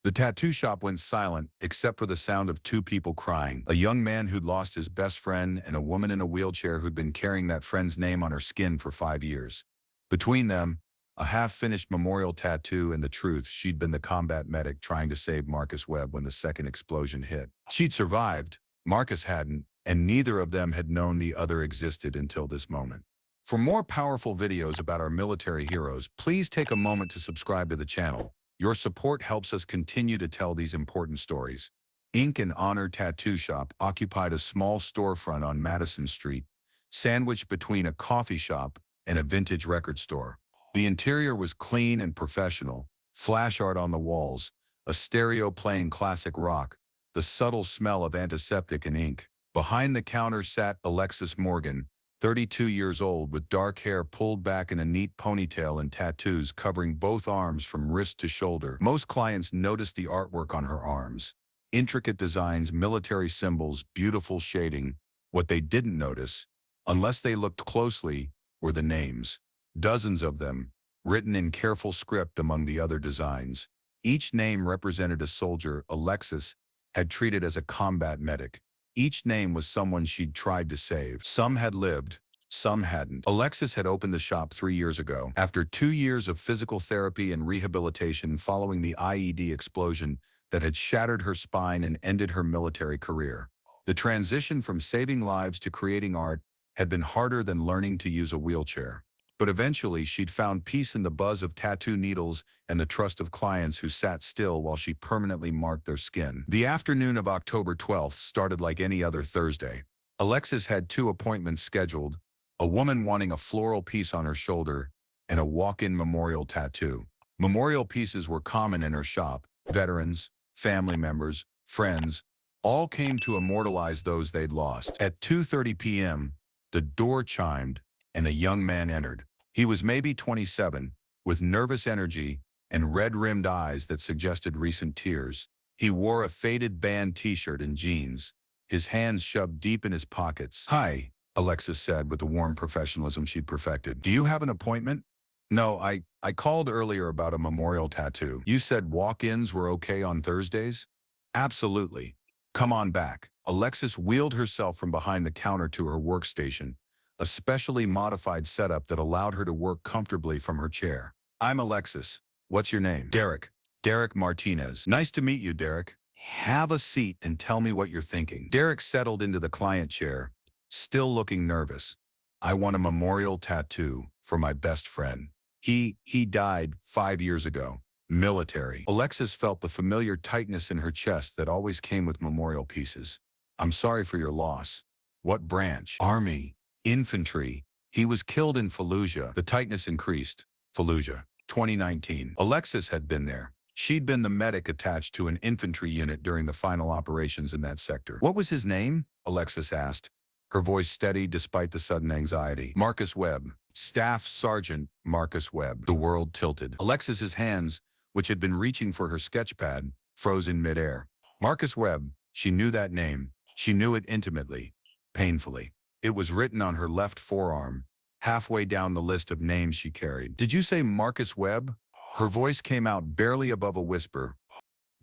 The tattoo shop went silent, except for the sound of two people crying. A young man who'd lost his best friend and a woman in a wheelchair who'd been carrying that friend's name on her skin for 5 years. Between them, a half-finished memorial tattoo and the truth she'd been the combat medic trying to save Marcus Webb when the second explosion hit. She'd survived, Marcus hadn't, and neither of them had known the other existed until this moment. For more powerful videos about our military heroes, please take a moment to subscribe to the channel. Your support helps us continue to tell these important stories. Ink and Honor Tattoo Shop occupied a small storefront on Madison Street, sandwiched between a coffee shop and a vintage record store. The interior was clean and professional, flash art on the walls, a stereo playing classic rock, the subtle smell of antiseptic and ink. Behind the counter sat Alexis Morgan, 32 years old, with dark hair pulled back in a neat ponytail and tattoos covering both arms from wrist to shoulder. Most clients noticed the artwork on her arms. Intricate designs, military symbols, beautiful shading. What they didn't notice, unless they looked closely, were the names. Dozens of them, written in careful script among the other designs. Each name represented a soldier Alexis had treated as a combat medic. Each name was someone she'd tried to save. Some had lived, some hadn't. Alexis had opened the shop 3 years ago, after 2 years of physical therapy and rehabilitation following the IED explosion that had shattered her spine and ended her military career. The transition from saving lives to creating art had been harder than learning to use a wheelchair. But eventually, she'd found peace in the buzz of tattoo needles and the trust of clients who sat still while she permanently marked their skin. The afternoon of October 12th started like any other Thursday. Alexis had 2 appointments scheduled, a woman wanting a floral piece on her shoulder and a walk-in memorial tattoo. Memorial pieces were common in her shop. Veterans, family members, friends, all came to immortalize those they'd lost. At 2:30 p.m., the door chimed, and a young man entered. He was maybe 27, with nervous energy and red-rimmed eyes that suggested recent tears. He wore a faded band t-shirt and jeans, his hands shoved deep in his pockets. "Hi," Alexis said with the warm professionalism she'd perfected. "Do you have an appointment?" "No, I called earlier about a memorial tattoo. You said walk-ins were okay on Thursdays?" "Absolutely. Come on back." Alexis wheeled herself from behind the counter to her workstation, a specially modified setup that allowed her to work comfortably from her chair. "I'm Alexis. What's your name?" "Derek. Derek Martinez." "Nice to meet you, Derek. Have a seat and tell me what you're thinking." Derek settled into the client chair, still looking nervous. "I want a memorial tattoo for my best friend. He died 5 years ago. Military." Alexis felt the familiar tightness in her chest that always came with memorial pieces. "I'm sorry for your loss. What branch?" "Army. Infantry. He was killed in Fallujah." The tightness increased. Fallujah, 2019. Alexis had been there. She'd been the medic attached to an infantry unit during the final operations in that sector. "What was his name?" Alexis asked, her voice steady despite the sudden anxiety. "Marcus Webb. Staff Sergeant Marcus Webb." The world tilted. Alexis's hands, which had been reaching for her sketchpad, froze in midair. Marcus Webb, she knew that name. She knew it intimately, painfully. It was written on her left forearm, halfway down the list of names she carried. "Did you say Marcus Webb?" Her voice came out barely above a whisper.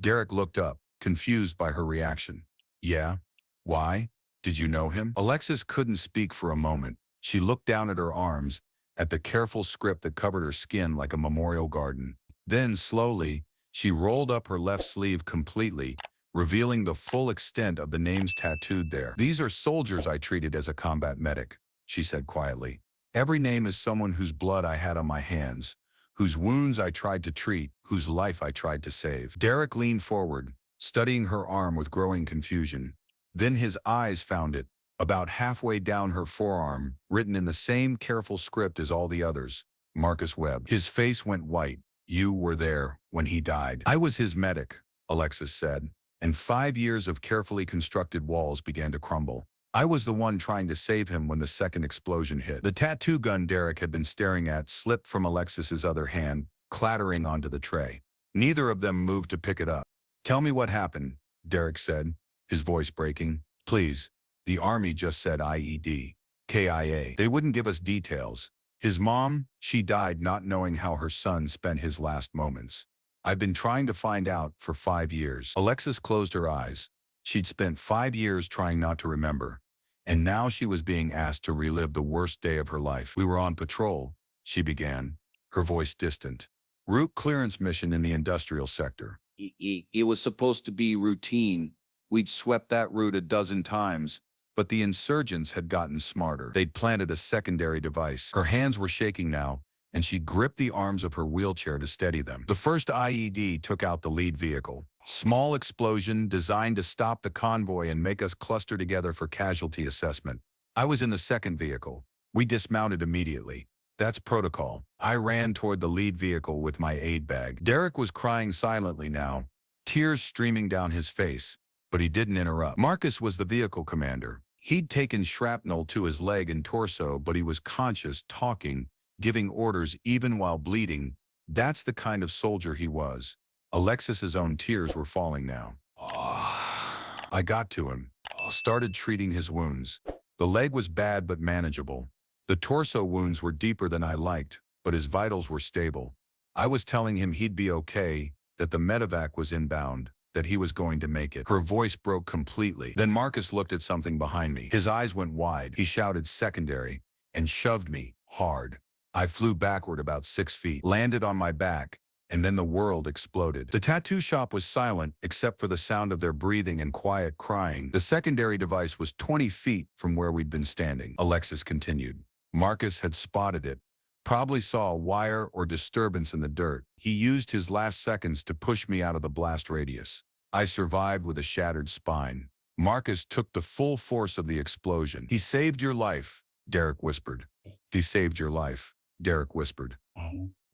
Derek looked up, confused by her reaction. "Yeah? Why? Did you know him?" Alexis couldn't speak for a moment. She looked down at her arms, at the careful script that covered her skin like a memorial garden. Then, slowly, she rolled up her left sleeve completely, revealing the full extent of the names tattooed there. "These are soldiers I treated as a combat medic," she said quietly. "Every name is someone whose blood I had on my hands, whose wounds I tried to treat, whose life I tried to save." Derek leaned forward, studying her arm with growing confusion. Then his eyes found it, about halfway down her forearm, written in the same careful script as all the others. Marcus Webb. His face went white. "You were there when he died." "I was his medic," Alexis said, and 5 years of carefully constructed walls began to crumble. "I was the one trying to save him when the second explosion hit." The tattoo gun Derek had been staring at slipped from Alexis's other hand, clattering onto the tray. Neither of them moved to pick it up. "Tell me what happened," Derek said, his voice breaking. "Please. The Army just said IED. KIA. They wouldn't give us details. His mom, she died not knowing how her son spent his last moments." I've been trying to find out for 5 years. Alexis closed her eyes. She'd spent 5 years trying not to remember. And now she was being asked to relive the worst day of her life. We were on patrol, she began, her voice distant. Route clearance mission in the industrial sector. It was supposed to be routine. We'd swept that route a dozen times, but the insurgents had gotten smarter. They'd planted a secondary device. Her hands were shaking now, and she gripped the arms of her wheelchair to steady them. The first IED took out the lead vehicle. Small explosion designed to stop the convoy and make us cluster together for casualty assessment. I was in the second vehicle. We dismounted immediately. That's protocol. I ran toward the lead vehicle with my aid bag. Derek was crying silently now, tears streaming down his face, but he didn't interrupt. Marcus was the vehicle commander. He'd taken shrapnel to his leg and torso, but he was conscious, talking, giving orders even while bleeding. That's the kind of soldier he was. Alexis's own tears were falling now. I got to him, started treating his wounds. The leg was bad but manageable. The torso wounds were deeper than I liked, but his vitals were stable. I was telling him he'd be okay, that the medevac was inbound, that he was going to make it. Her voice broke completely. Then Marcus looked at something behind me. His eyes went wide. He shouted secondary and shoved me hard. I flew backward about 6 feet, landed on my back, and then the world exploded. The tattoo shop was silent except for the sound of their breathing and quiet crying. The secondary device was 20 feet from where we'd been standing. Alexis continued. Marcus had spotted it, probably saw a wire or disturbance in the dirt. He used his last seconds to push me out of the blast radius. I survived with a shattered spine. Marcus took the full force of the explosion. He saved your life, Derek whispered. He saved your life, Derek whispered.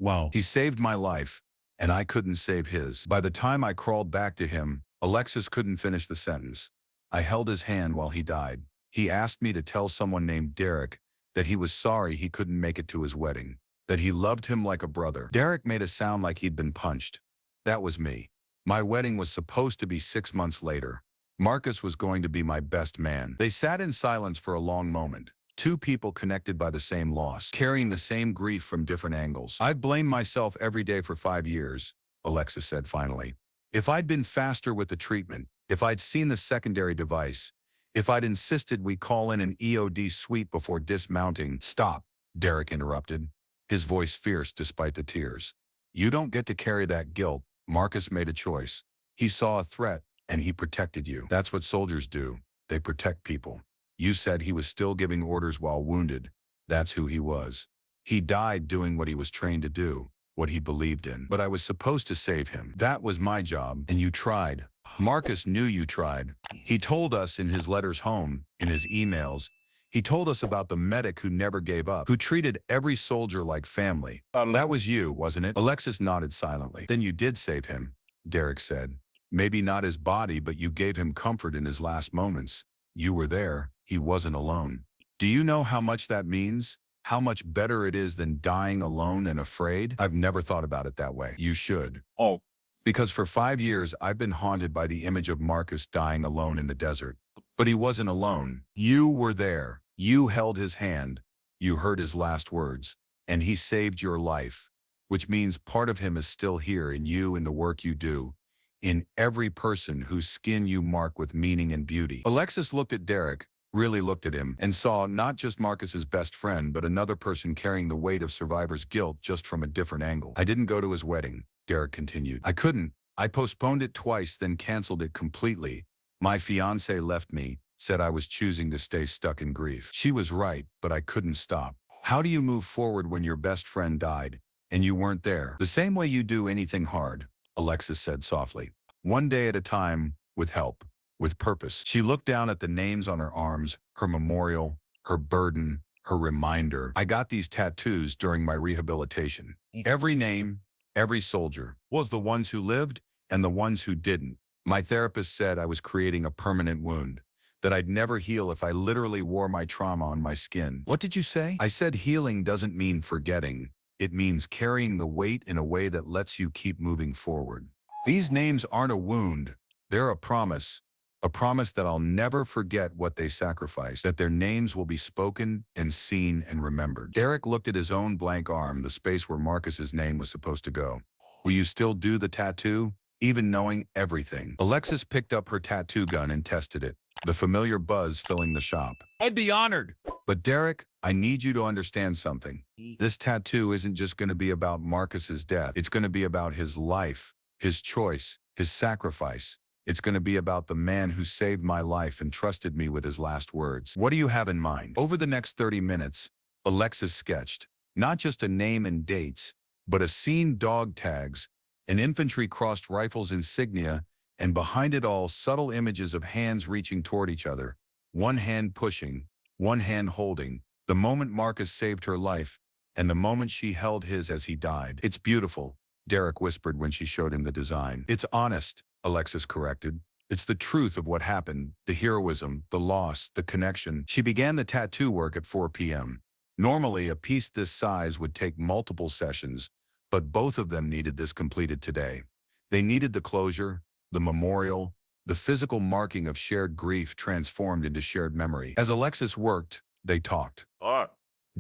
Wow. He saved my life, and I couldn't save his. By the time I crawled back to him, Alexis couldn't finish the sentence. I held his hand while he died. He asked me to tell someone named Derek that he was sorry he couldn't make it to his wedding, that he loved him like a brother. Derek made it sound like he'd been punched. That was me. My wedding was supposed to be 6 months later. Marcus was going to be my best man. They sat in silence for a long moment. Two people connected by the same loss, carrying the same grief from different angles. I've blamed myself every day for 5 years, Alexis said finally. If I'd been faster with the treatment, if I'd seen the secondary device, if I'd insisted we call in an EOD sweep before dismounting— Stop, Derek interrupted, his voice fierce despite the tears. You don't get to carry that guilt. Marcus made a choice. He saw a threat, and he protected you. That's what soldiers do. They protect people. You said he was still giving orders while wounded. That's who he was. He died doing what he was trained to do, what he believed in. But I was supposed to save him. That was my job, and you tried. Marcus knew you tried. He told us in his letters home, in his emails. He told us about the medic who never gave up, who treated every soldier like family. That was you, wasn't it? Alexis nodded silently. Then you did save him, Derek said. Maybe not his body, but you gave him comfort in his last moments. You were there. He wasn't alone. Do you know how much that means? How much better it is than dying alone and afraid? I've never thought about it that way. You should. Oh. Because for 5 years, I've been haunted by the image of Marcus dying alone in the desert. But he wasn't alone. You were there. You held his hand. You heard his last words. And he saved your life. Which means part of him is still here in you, in the work you do, in every person whose skin you mark with meaning and beauty. Alexis looked at Derek, really looked at him, and saw not just Marcus's best friend, but another person carrying the weight of survivor's guilt just from a different angle. I didn't go to his wedding, Derek continued. I couldn't. I postponed it twice, then canceled it completely. My fiancée left me, said I was choosing to stay stuck in grief. She was right, but I couldn't stop. How do you move forward when your best friend died, and you weren't there? The same way you do anything hard, Alexis said softly. One day at a time, with help, with purpose. She looked down at the names on her arms, her memorial, her burden, her reminder. I got these tattoos during my rehabilitation. Every name, every soldier, was the ones who lived and the ones who didn't. My therapist said I was creating a permanent wound, that I'd never heal if I literally wore my trauma on my skin. What did you say? I said healing doesn't mean forgetting. It means carrying the weight in a way that lets you keep moving forward. These names aren't a wound. They're a promise that I'll never forget what they sacrificed, that their names will be spoken and seen and remembered. Derek looked at his own blank arm, the space where Marcus's name was supposed to go. Will you still do the tattoo, even knowing everything? Alexis picked up her tattoo gun and tested it, the familiar buzz filling the shop. I'd be honored. But Derek, I need you to understand something. This tattoo isn't just going to be about Marcus's death. It's going to be about his life, his choice, his sacrifice. It's going to be about the man who saved my life and trusted me with his last words. What do you have in mind? Over the next 30 minutes, Alexis sketched, not just a name and dates, but a scene, dog tags, an infantry crossed rifles insignia, and behind it all, subtle images of hands reaching toward each other, one hand pushing, one hand holding, the moment Marcus saved her life, and the moment she held his as he died. It's beautiful, Derek whispered when she showed him the design. It's honest, Alexis corrected. It's the truth of what happened, the heroism, the loss, the connection. She began the tattoo work at 4 p.m. Normally, a piece this size would take multiple sessions, but both of them needed this completed today. They needed the closure, the memorial, the physical marking of shared grief transformed into shared memory. As Alexis worked, they talked.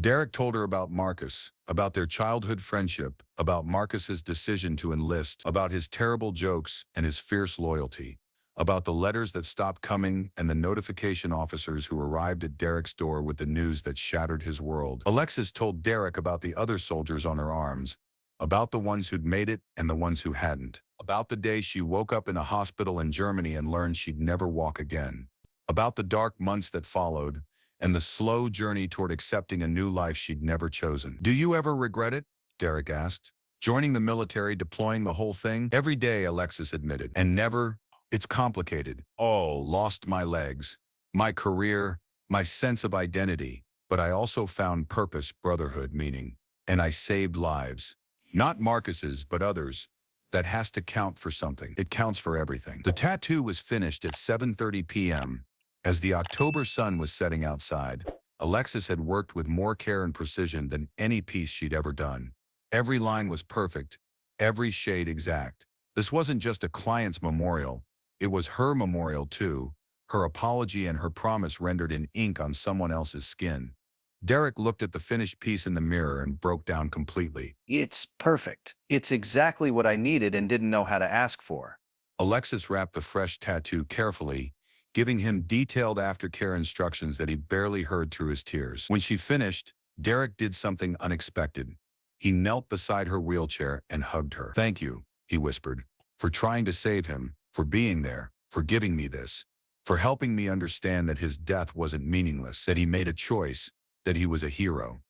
Derek told her about Marcus, about their childhood friendship, about Marcus's decision to enlist, about his terrible jokes and his fierce loyalty, about the letters that stopped coming and the notification officers who arrived at Derek's door with the news that shattered his world. Alexis told Derek about the other soldiers on her arms, about the ones who'd made it and the ones who hadn't, about the day she woke up in a hospital in Germany and learned she'd never walk again, about the dark months that followed, and the slow journey toward accepting a new life she'd never chosen. Do you ever regret it? Derek asked. Joining the military, deploying the whole thing? Every day, Alexis admitted. And never, it's complicated. Oh, lost my legs, my career, my sense of identity. But I also found purpose, brotherhood, meaning. And I saved lives. Not Marcus's, but others. That has to count for something. It counts for everything. The tattoo was finished at 7:30 p.m. As the October sun was setting outside, Alexis had worked with more care and precision than any piece she'd ever done. Every line was perfect, every shade exact. This wasn't just a client's memorial, it was her memorial too, her apology and her promise rendered in ink on someone else's skin. Derek looked at the finished piece in the mirror and broke down completely. It's perfect. It's exactly what I needed and didn't know how to ask for. Alexis wrapped the fresh tattoo carefully, giving him detailed aftercare instructions that he barely heard through his tears. When she finished, Derek did something unexpected. He knelt beside her wheelchair and hugged her. Thank you, he whispered, for trying to save him, for being there, for giving me this, for helping me understand that his death wasn't meaningless, that he made a choice, that he was a hero.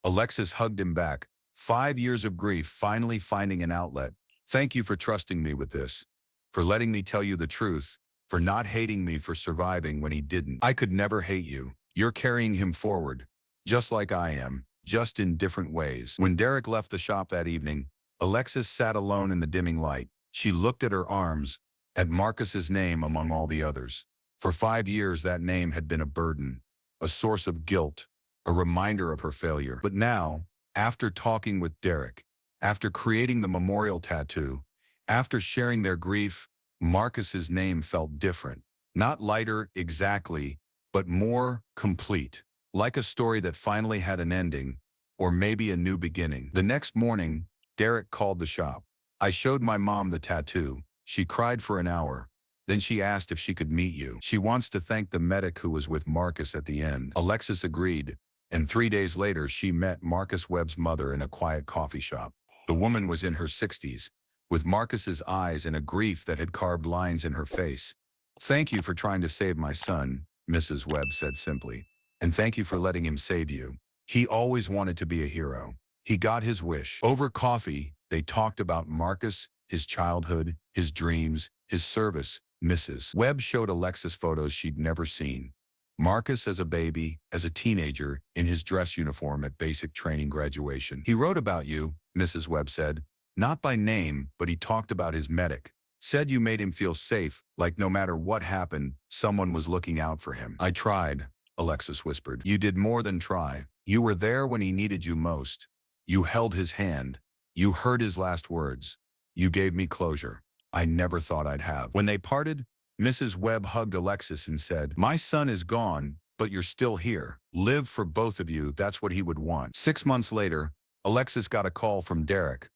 Alexis hugged him back, 5 years of grief finally finding an outlet. Thank you for trusting me with this, for letting me tell you the truth, for not hating me for surviving when he didn't. I could never hate you. You're carrying him forward, just like I am, just in different ways. When Derek left the shop that evening, Alexis sat alone in the dimming light. She looked at her arms, at Marcus's name among all the others. For 5 years, that name had been a burden, a source of guilt, a reminder of her failure. But now, after talking with Derek, after creating the memorial tattoo, after sharing their grief, Marcus's name felt different. Not lighter exactly, but more complete. Like a story that finally had an ending, or maybe a new beginning. The next morning, Derek called the shop. I showed my mom the tattoo. She cried for an hour. Then she asked if she could meet you. She wants to thank the medic who was with Marcus at the end. Alexis agreed, and 3 days later she met Marcus Webb's mother in a quiet coffee shop. The woman was in her 60s, with Marcus's eyes and a grief that had carved lines in her face. Thank you for trying to save my son, Mrs. Webb said simply. And thank you for letting him save you. He always wanted to be a hero. He got his wish. Over coffee, they talked about Marcus, his childhood, his dreams, his service. Mrs. Webb showed Alexis photos she'd never seen. Marcus as a baby, as a teenager, in his dress uniform at basic training graduation. He wrote about you, Mrs. Webb said. Not by name, but he talked about his medic. Said you made him feel safe, like no matter what happened, someone was looking out for him. I tried, Alexis whispered. You did more than try. You were there when he needed you most. You held his hand. You heard his last words. You gave me closure I never thought I'd have. When they parted, Mrs. Webb hugged Alexis and said, my son is gone, but you're still here. Live for both of you, that's what he would want. 6 months later, Alexis got a call from Derek.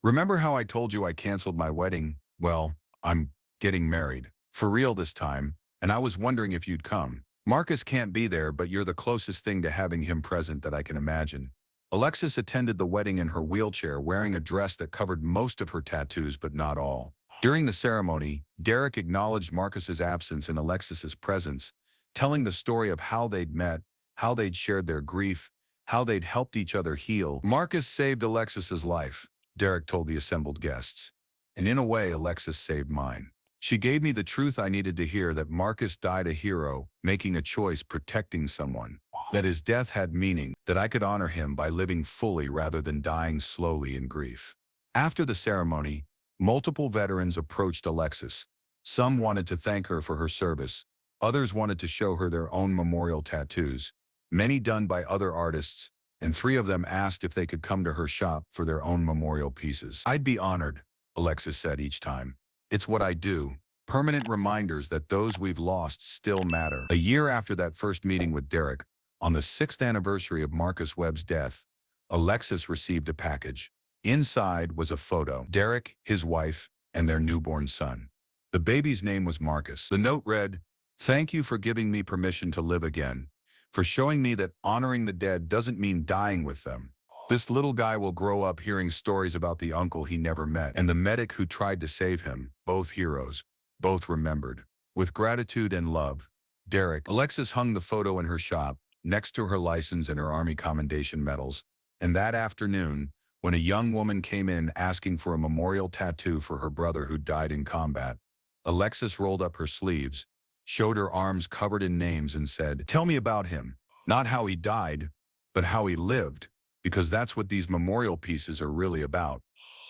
Remember how I told you I canceled my wedding? Well, I'm getting married. For real this time, and I was wondering if you'd come. Marcus can't be there, but you're the closest thing to having him present that I can imagine. Alexis attended the wedding in her wheelchair wearing a dress that covered most of her tattoos but not all. During the ceremony, Derek acknowledged Marcus's absence and Alexis's presence, telling the story of how they'd met, how they'd shared their grief, how they'd helped each other heal. Marcus saved Alexis's life, Derek told the assembled guests. And in a way, Alexis saved mine. She gave me the truth I needed to hear, that Marcus died a hero, making a choice, protecting someone. That his death had meaning, that I could honor him by living fully rather than dying slowly in grief. After the ceremony, multiple veterans approached Alexis. Some wanted to thank her for her service. Others wanted to show her their own memorial tattoos, many done by other artists, and 3 of them asked if they could come to her shop for their own memorial pieces. I'd be honored, Alexis said each time. It's what I do. Permanent reminders that those we've lost still matter. A year after that first meeting with Derek, on the 6th anniversary of Marcus Webb's death, Alexis received a package. Inside was a photo. Derek, his wife, and their newborn son. The baby's name was Marcus. The note read, "Thank you for giving me permission to live again, for showing me that honoring the dead doesn't mean dying with them. This little guy will grow up hearing stories about the uncle he never met and the medic who tried to save him, both heroes, both remembered. With gratitude and love, Derek." Alexis hung the photo in her shop, next to her license and her Army Commendation medals. And that afternoon, when a young woman came in asking for a memorial tattoo for her brother who died in combat, Alexis rolled up her sleeves, showed her arms covered in names and said, "Tell me about him. Not how he died, but how he lived. Because that's what these memorial pieces are really about.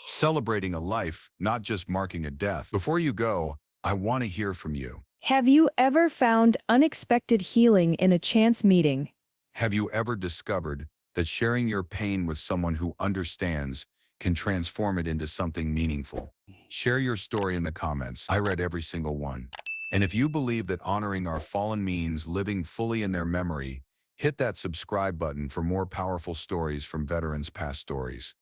Celebrating a life, not just marking a death." Before you go, I want to hear from you. Have you ever found unexpected healing in a chance meeting? Have you ever discovered that sharing your pain with someone who understands can transform it into something meaningful? Share your story in the comments. I read every single one. And if you believe that honoring our fallen means living fully in their memory, hit that subscribe button for more powerful stories from veterans' past stories.